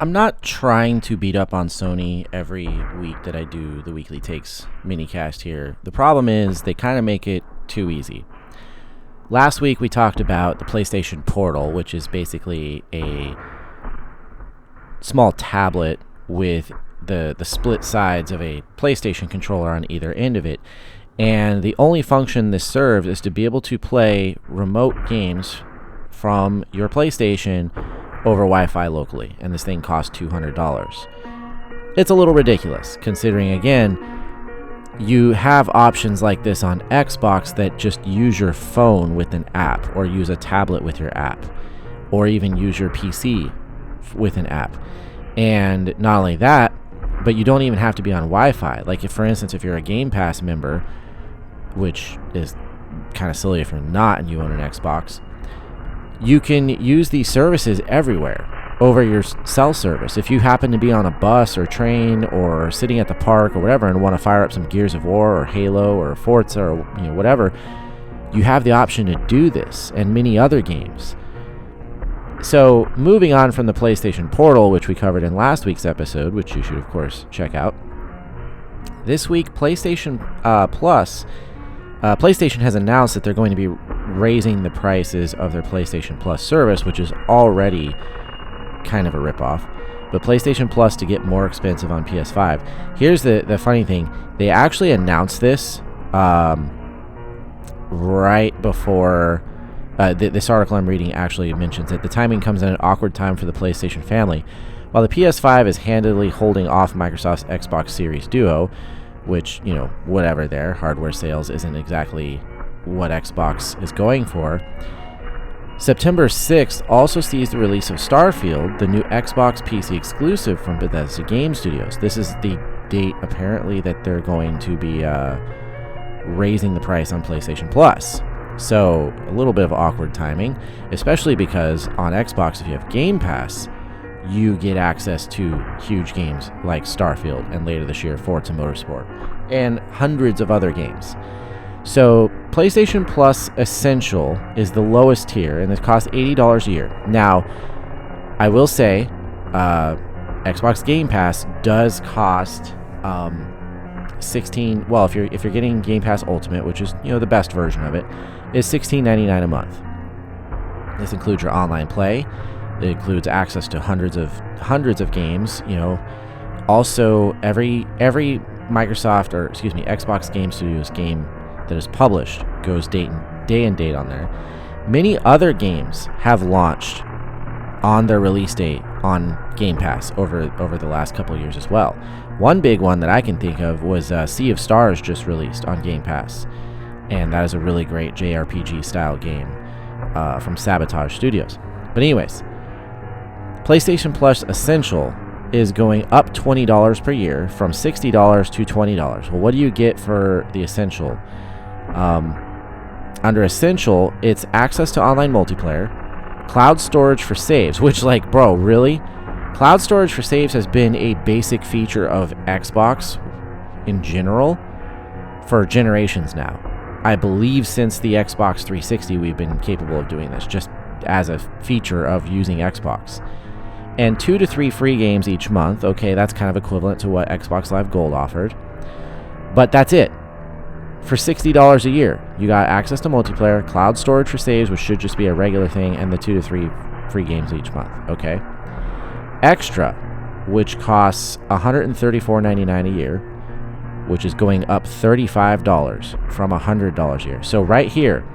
I'm not trying to beat up on Sony every week that I do the Weekly Takes minicast here. The problem is they kind of make it too easy. Last week we talked about the PlayStation Portal, which is basically a small tablet with the split sides of a PlayStation controller on either end of it. And the only function this serves is to be able to play remote games from your PlayStation over Wi-Fi locally, and this thing costs $200. It's a little ridiculous, considering, again, you have options like this on Xbox that just use your phone with an app, or use a tablet with your app, or even use your PC with an app. And not only that, but you don't even have to be on Wi-Fi. Like, if, for instance, if you're a Game Pass member, which is kind of silly if you're not and you own an Xbox, you can use these services everywhere over your cell service. If you happen to be on a bus or train or sitting at the park or whatever and want to fire up some Gears of War or Halo or Forza or whatever, you have the option to do this and many other games. So moving on from the PlayStation Portal, which we covered in last week's episode, which you should of course check out, this week PlayStation Plus, PlayStation has announced that they're going to be raising the prices of their PlayStation Plus service, which is already kind of a ripoff. But PlayStation Plus to get more expensive on PS5. Here's the funny thing. They actually announced this right before... this article I'm reading actually mentions that the timing comes at an awkward time for the PlayStation family. While the PS5 is handily holding off Microsoft's Xbox Series Duo, which, whatever their hardware sales isn't exactly what Xbox is going for, September 6th also sees the release of Starfield, the new Xbox PC exclusive from Bethesda Game Studios. This is the date, apparently, that they're going to be raising the price on PlayStation Plus. So, a little bit of awkward timing, especially because on Xbox, if you have Game Pass, you get access to huge games like Starfield and later this year Forza Motorsport and hundreds of other games. So PlayStation Plus Essential is the lowest tier and it costs $80 a year. Now, I will say Xbox Game Pass does cost 16. Well, if you're getting Game Pass Ultimate, which is the best version of it, is $16.99 a month. This includes your online play. It includes access to hundreds of games. Also every Xbox Game Studios game that is published goes day and date on there. Many other games have launched on their release date on Game Pass over the last couple of years as well. One big one that I can think of was Sea of Stars just released on Game Pass, and that is a really great JRPG style game from Sabotage Studios. But anyways, PlayStation Plus Essential is going up $20 per year from $60 to $20. Well, what do you get for the Essential? Under Essential, it's access to online multiplayer, cloud storage for saves, which, bro, really? Cloud storage for saves has been a basic feature of Xbox in general for generations now. I believe since the Xbox 360 we've been capable of doing this, just as a feature of using Xbox. And 2 to 3 free games each month. Okay, that's kind of equivalent to what Xbox Live Gold offered. But that's it. For $60 a year, you got access to multiplayer, cloud storage for saves, which should just be a regular thing, and the 2 to 3 free games each month. Okay. Extra, which costs $134.99 a year, which is going up $35 from $100 a year. So right here,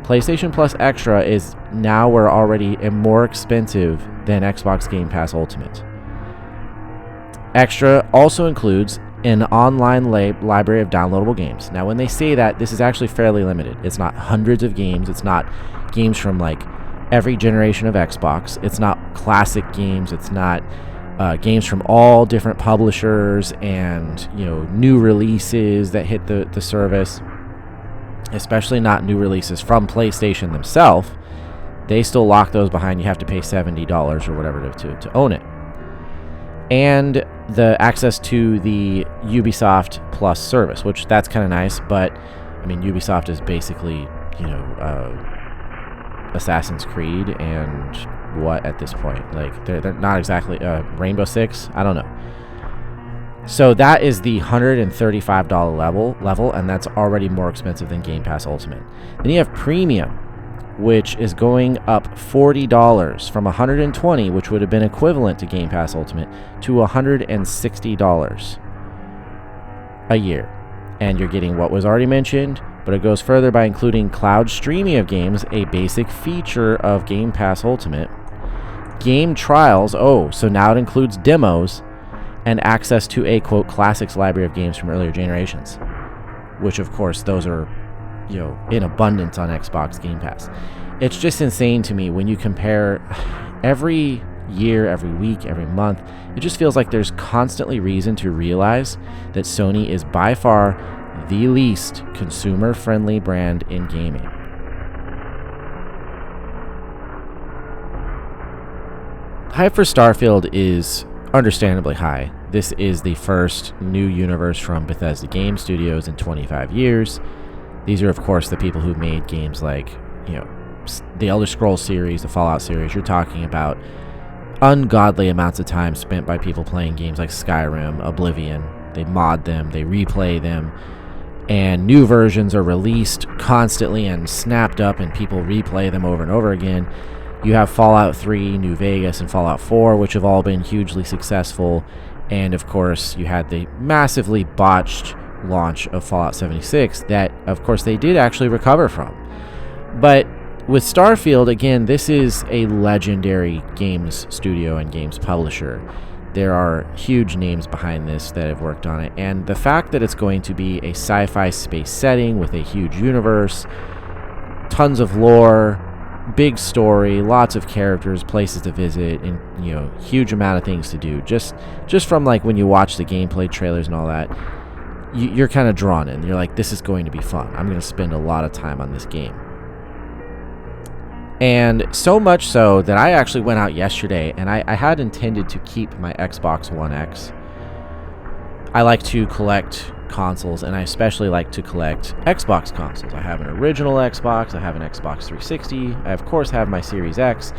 PlayStation Plus Extra is now we're already more expensive than Xbox Game Pass Ultimate. Extra also includes an online library of downloadable games. Now, when they say that, this is actually fairly limited. It's not hundreds of games. It's not games from every generation of Xbox. It's not classic games. It's not games from all different publishers and new releases that hit the service. Especially not new releases from PlayStation themselves. They still lock those behind. You have to pay $70 or whatever to own it. And the access to the Ubisoft Plus service, which that's kind of nice, but I mean, Ubisoft is basically, Assassin's Creed and what at this point? Like, they're not exactly Rainbow Six. I don't know. So that is the $135 level, and that's already more expensive than Game Pass Ultimate. Then you have Premium, which is going up $40 from $120, which would have been equivalent to Game Pass Ultimate, to $160 a year. And you're getting what was already mentioned, but it goes further by including cloud streaming of games, a basic feature of Game Pass Ultimate, game trials, so now it includes demos, and access to a, quote, classics library of games from earlier generations, which, of course, those are, in abundance on Xbox Game Pass. It's just insane to me when you compare every year, every week, every month. It just feels like there's constantly reason to realize that Sony is by far the least consumer-friendly brand in gaming. Hype for Starfield is understandably high. This is the first new universe from Bethesda Game Studios in 25 years. These are, of course, the people who made games like, the Elder Scrolls series, the Fallout series. You're talking about ungodly amounts of time spent by people playing games like Skyrim, Oblivion. They mod them, they replay them, and new versions are released constantly and snapped up, and people replay them over and over again. You have Fallout 3, New Vegas, and Fallout 4, which have all been hugely successful. And, of course, you had the massively botched launch of Fallout 76 that, of course, they did actually recover from. But with Starfield, again, this is a legendary games studio and games publisher. There are huge names behind this that have worked on it. And the fact that it's going to be a sci-fi space setting with a huge universe, tons of lore, big story, lots of characters, places to visit, and huge amount of things to do. Just from like when you watch the gameplay trailers and all that, you're kind of drawn in. You're like, this is going to be fun. I'm going to spend a lot of time on this game. And so much so that I actually went out yesterday, and I had intended to keep my Xbox One X. I like to collect consoles, and I especially like to collect Xbox consoles. I have an original Xbox, I have an Xbox 360, I of course have my Series X,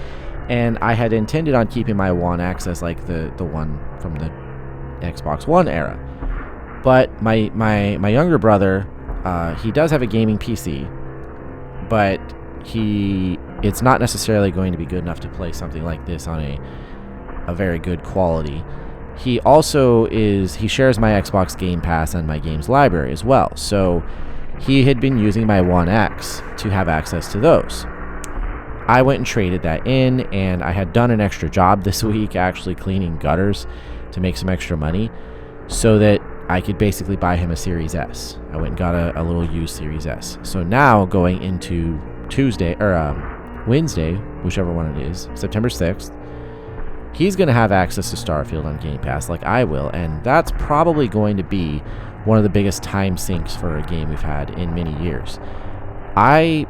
and I had intended on keeping my One X as like the one from the Xbox One era. But my younger brother, he does have a gaming PC, but it's not necessarily going to be good enough to play something like this on a very good quality. He also he shares my Xbox Game Pass and my games library as well. So he had been using my One X to have access to those. I went and traded that in, and I had done an extra job this week actually cleaning gutters to make some extra money so that I could basically buy him a Series S. I went and got a little used Series S. So now going into Wednesday, whichever one it is, September 6th, he's going to have access to Starfield on Game Pass like I will, and that's probably going to be one of the biggest time sinks for a game we've had in many years. I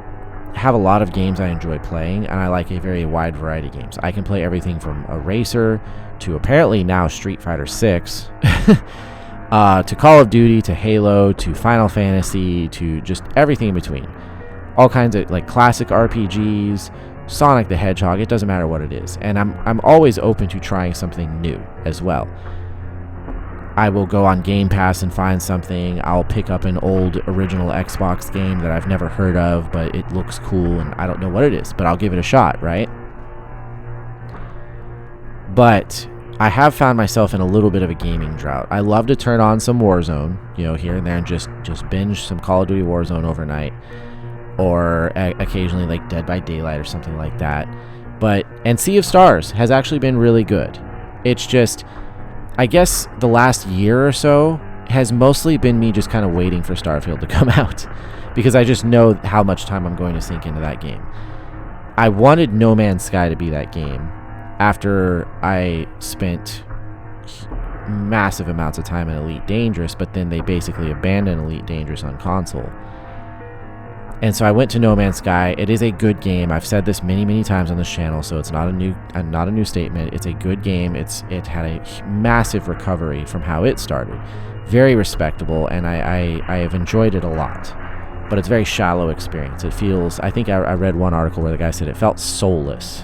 have a lot of games I enjoy playing, and I like a very wide variety of games. I can play everything from a racer to apparently now Street Fighter 6 to Call of Duty to Halo to Final Fantasy to just everything in between. All kinds of like classic RPGs, Sonic the Hedgehog, it doesn't matter what it is. And I'm always open to trying something new as well. I will go on Game Pass and find something. I'll pick up an old original Xbox game that I've never heard of, but it looks cool and I don't know what it is, but I'll give it a shot, right? But I have found myself in a little bit of a gaming drought. I love to turn on some Warzone, here and there, and just binge some Call of Duty Warzone overnight. Or occasionally like Dead by Daylight or something like that. And Sea of Stars has actually been really good. It's just, I guess the last year or so has mostly been me just kind of waiting for Starfield to come out, because I just know how much time I'm going to sink into that game. I wanted No Man's Sky to be that game after I spent massive amounts of time in Elite Dangerous, but then they basically abandoned Elite Dangerous on console. And so I went to No Man's Sky. It is a good game. I've said this many, many times on this channel, so it's not a new statement. It's a good game. It had a massive recovery from how it started. Very respectable, and I have enjoyed it a lot. But it's a very shallow experience. It feels, I think I read one article where the guy said it felt soulless.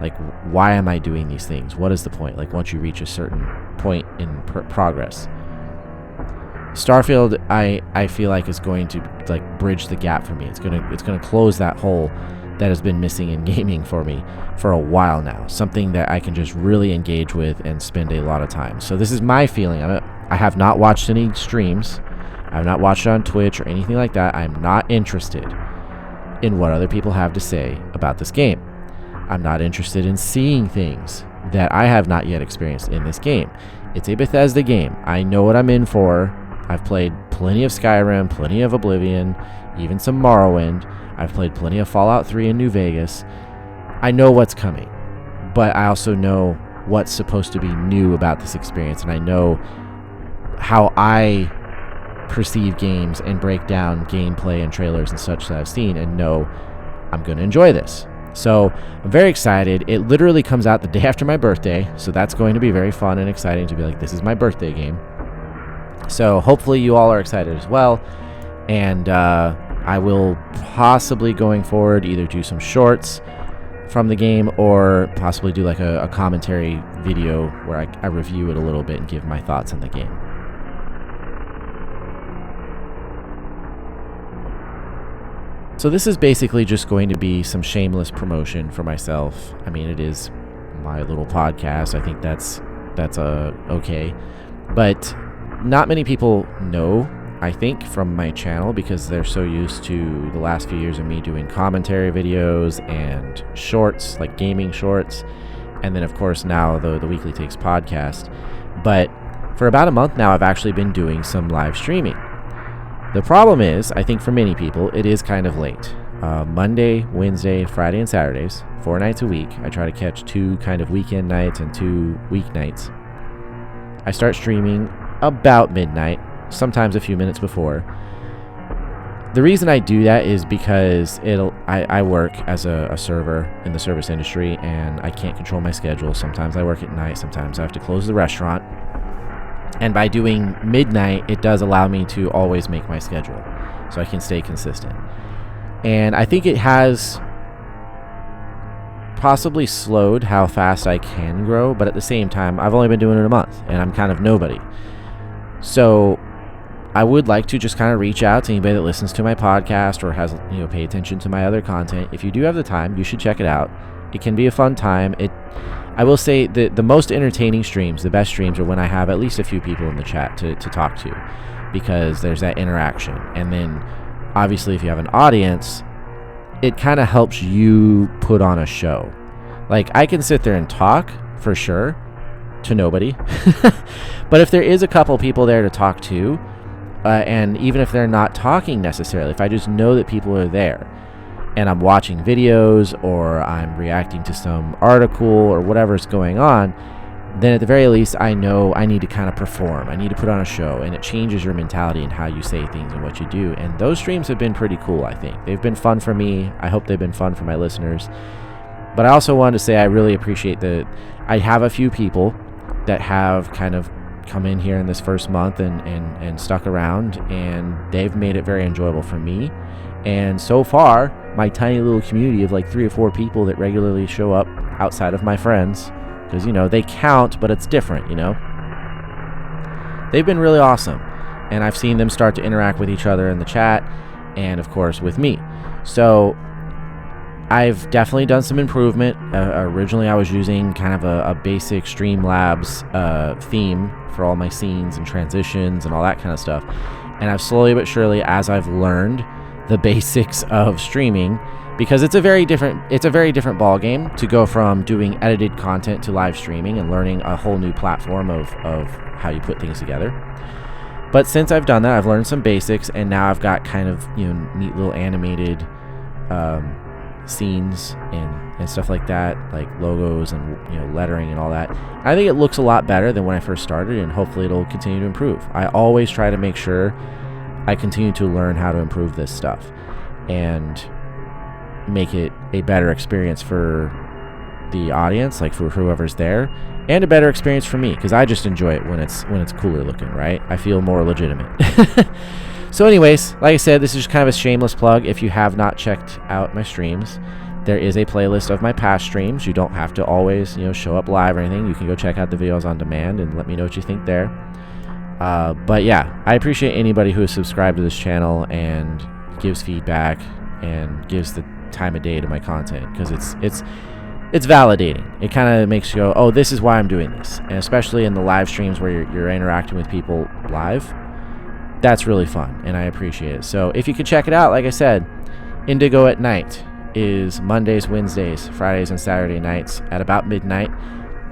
Like, why am I doing these things? What is the point? Like, once you reach a certain point in progress. Starfield, I feel like is going to like bridge the gap for me. It's gonna close that hole that has been missing in gaming for me for a while now. Something that I can just really engage with and spend a lot of time. So this is my feeling. I have not watched any streams. I have not watched it on Twitch or anything like that. I'm not interested in what other people have to say about this game. I'm not interested in seeing things that I have not yet experienced in this game. It's a Bethesda game. I know what I'm in for. I've played plenty of Skyrim, plenty of Oblivion, even some Morrowind. I've played plenty of Fallout 3 in New Vegas. I know what's coming, but I also know what's supposed to be new about this experience, and I know how I perceive games and break down gameplay and trailers and such that I've seen, and know I'm going to enjoy this. So I'm very excited. It literally comes out the day after my birthday, so that's going to be very fun and exciting to be like, this is my birthday game. So hopefully you all are excited as well, and I will possibly going forward either do some shorts from the game or possibly do like a commentary video where I review it a little bit and give my thoughts on the game. So this is basically just going to be some shameless promotion for myself. I mean, it is my little podcast. I think that's okay, but not many people know, I think, from my channel because they're so used to the last few years of me doing commentary videos and shorts, like gaming shorts, and then of course now the Weekly Takes podcast. But for about a month now, I've actually been doing some live streaming. The problem is, I think for many people, it is kind of late. Monday, Wednesday, Friday, and Saturdays, 4 nights a week. I try to catch 2 kind of weekend nights and 2 weeknights. I start streaming about midnight, sometimes a few minutes before. The reason I do that is because I work as a server in the service industry, and I can't control my schedule. Sometimes I work at night, sometimes I have to close the restaurant. And by doing midnight, it does allow me to always make my schedule, so I can stay consistent. And I think it has possibly slowed how fast I can grow, but at the same time, I've only been doing it a month, and I'm kind of nobody. So I would like to just kind of reach out to anybody that listens to my podcast or has, pay attention to my other content. If you do have the time, you should check it out. It can be a fun time. I will say that the most entertaining streams, the best streams, are when I have at least a few people in the chat to talk to, because there's that interaction. And then obviously if you have an audience, it kind of helps you put on a show. Like, I can sit there and talk for sure to nobody, but if there is a couple people there to talk to, and even if they're not talking necessarily, if I just know that people are there and I'm watching videos or I'm reacting to some article or whatever's going on, then at the very least I know I need to kind of perform. I need to put on a show, and it changes your mentality and how you say things and what you do. And those streams have been pretty cool, I think. They've been fun for me. I hope they've been fun for my listeners. But I also wanted to say I really appreciate that I have a few people that have kind of come in here in this first month and stuck around, and they've made it very enjoyable for me. And so far, my tiny little community of like 3 or 4 people that regularly show up outside of my friends, because they count, but it's different. They've been really awesome, and I've seen them start to interact with each other in the chat, and of course with me. So I've definitely done some improvement. Originally I was using kind of a basic Streamlabs theme for all my scenes and transitions and all that kind of stuff, and I've slowly but surely, as I've learned the basics of streaming, because it's a very different ball game to go from doing edited content to live streaming and learning a whole new platform of how you put things together. But since I've done that, I've learned some basics, and now I've got kind of neat little animated scenes and stuff like that, like logos and lettering and all that. I think it looks a lot better than when I first started, and hopefully it'll continue to improve. I always try to make sure I continue to learn how to improve this stuff and make it a better experience for the audience, like for whoever's there, and a better experience for me, because I just enjoy it when it's cooler looking, right? I feel more legitimate. So anyways, like I said, this is just kind of a shameless plug. If you have not checked out my streams, There is a playlist of my past streams. You don't have to always, show up live or anything. You can go check out the videos on demand and let me know what you think there. But yeah, I appreciate anybody who has subscribed to this channel and gives feedback and gives the time of day to my content, because it's validating. It kind of makes you go, oh, this is why I'm doing this. And especially in the live streams where you're interacting with people live, that's really fun and I appreciate it. So if you could check it out, like I said, Indigo at Night is Mondays, Wednesdays, Fridays, and Saturday nights at about midnight.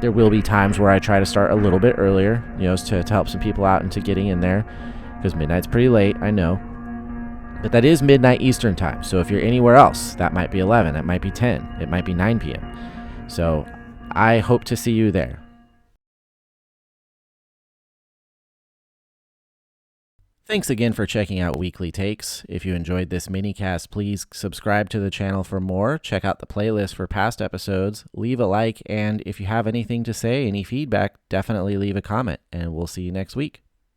There will be times where I try to start a little bit earlier, to help some people out into getting in there, because midnight's pretty late, I know. But that is midnight Eastern time. So if you're anywhere else, that might be 11, it might be 10, it might be 9 p.m. So I hope to see you there. Thanks again for checking out Weekly Takes. If you enjoyed this mini-cast, please subscribe to the channel for more. Check out the playlist for past episodes. Leave a like, and if you have anything to say, any feedback, definitely leave a comment, and we'll see you next week.